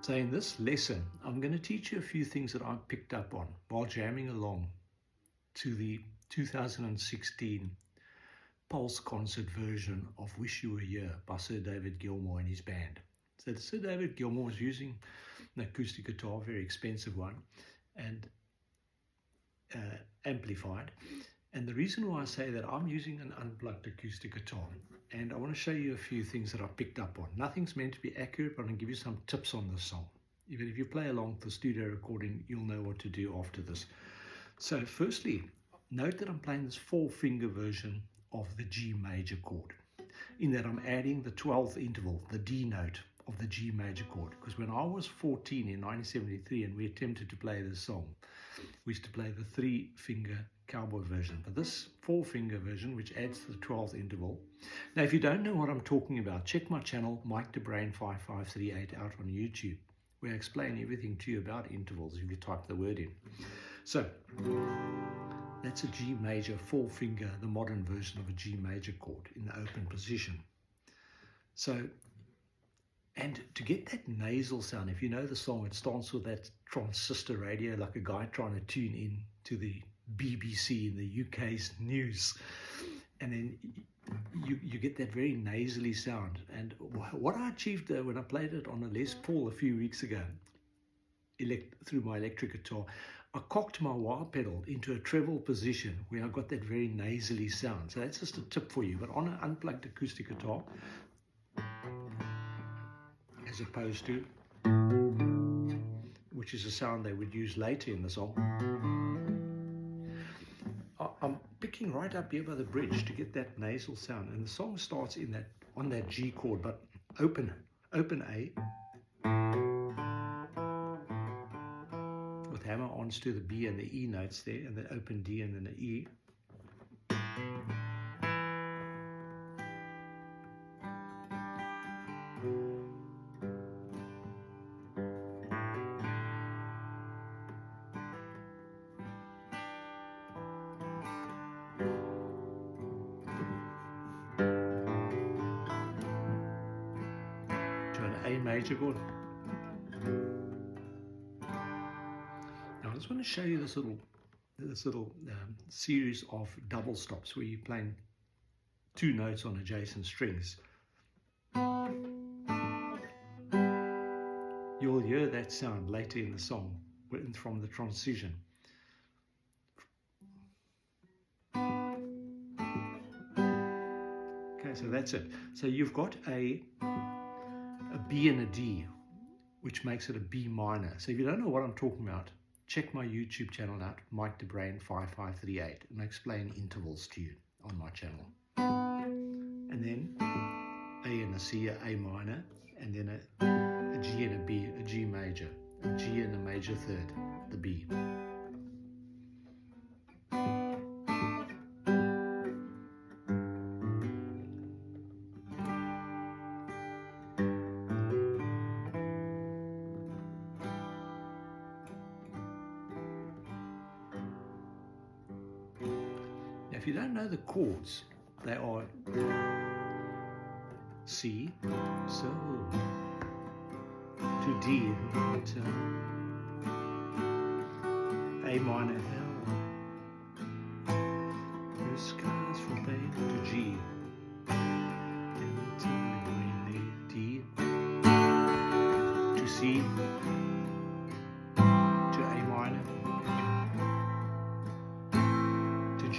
So in this lesson, I'm going to teach you a few things that I picked up on while jamming along to the 2016 Pulse concert version of Wish You Were Here by Sir David Gilmour and his band. So Sir David Gilmour was using an acoustic guitar, a very expensive one, and amplified. And the reason why I say that, I'm using an unplugged acoustic guitar, and I want to show you a few things that I picked up on. Nothing's meant to be accurate, but I'm going to give you some tips on this song. Even if you play along with the studio recording, you'll know what to do after this. So firstly, note that I'm playing this 4-finger version of the G major chord, in that I'm adding the 12th interval, the D note of the G major chord. Because when I was 14 in 1973 and we attempted to play this song, we used to play the 3-finger cowboy version, but this 4-finger version, which adds the 12th interval. Now, if you don't know what I'm talking about, check my channel, Mike the Brain 5538, out on YouTube, where I explain everything to you about intervals if you type the word in. So that's a G major 4-finger, the modern version of a G major chord in the open position. So, and to get that nasal sound, if you know the song, it starts with that transistor radio, like a guy trying to tune in to the BBC in the UK's news. And then you get that very nasally sound. And what I achieved when I played it on a Les Paul a few weeks ago, through my electric guitar, I cocked my wah pedal into a treble position where I got that very nasally sound. So that's just a tip for you. But on an unplugged acoustic guitar, as opposed to, which is a sound they would use later in the song, I'm picking right up here by the bridge to get that nasal sound. And the song starts in that, on that G chord, but open A, with hammer-ons to the B and the E notes there, and the open D and then the E. To an A major chord. Now I just want to show you this little series of double stops where you're playing 2 notes on adjacent strings. You'll hear that sound later in the song from the transition. Okay, so that's it. So you've got a B and a D, which makes it a B minor. So if you don't know what I'm talking about, check my YouTube channel out, Mike the Brain 5538, and I explain intervals to you on my channel. And then A and a C, a minor, and then a G and a B, a G major, a G and a major third, the B. If you don't know the chords, they are C, so, to D, to A minor, the skies from A to G, and to D, to C, to A minor, to G.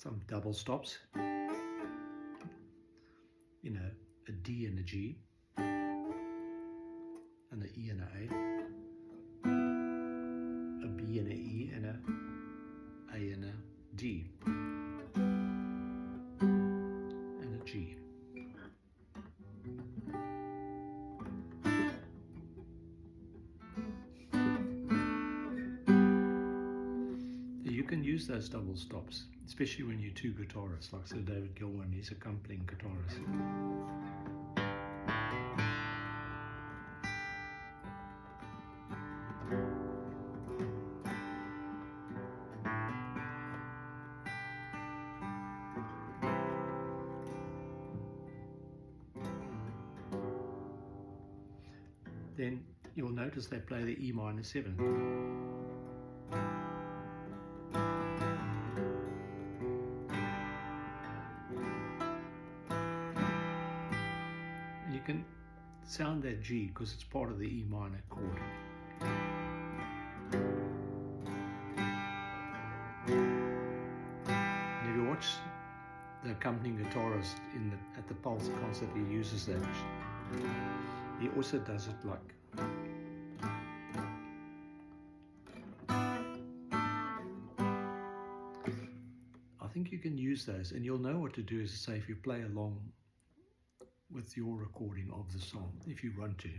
Some double stops, you know, a D and a G, and an E and a B and an E and a and a D. use those double stops, especially when you're two guitarists, like Sir David Gilman, he's accompanying guitarist. Then you'll notice they play the E minor 7. And you can sound that G because it's part of the E minor chord. And if you watch the accompanying guitarist at the Pulse concert, he uses that. He also does it like. I think you can use those, and you'll know what to do, is to say, if you play along with your recording of the song, if you want to.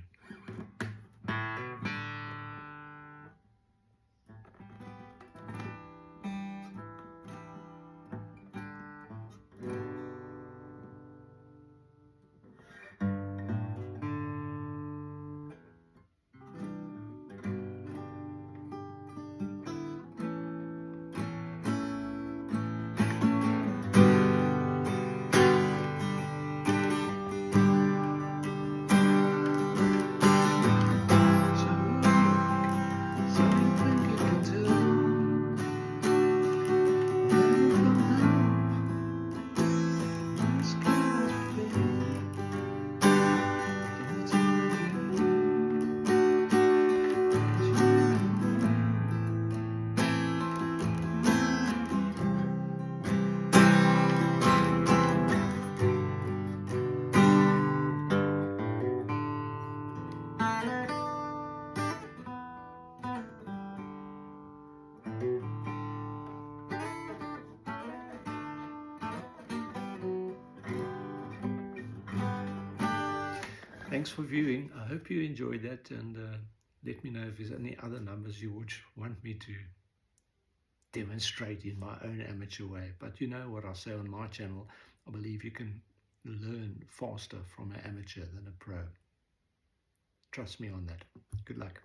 Thanks for viewing. I hope you enjoyed that, and let me know if there's any other numbers you would want me to demonstrate in my own amateur way. But you know what I say on my channel, I believe you can learn faster from an amateur than a pro. Trust me on that. Good luck.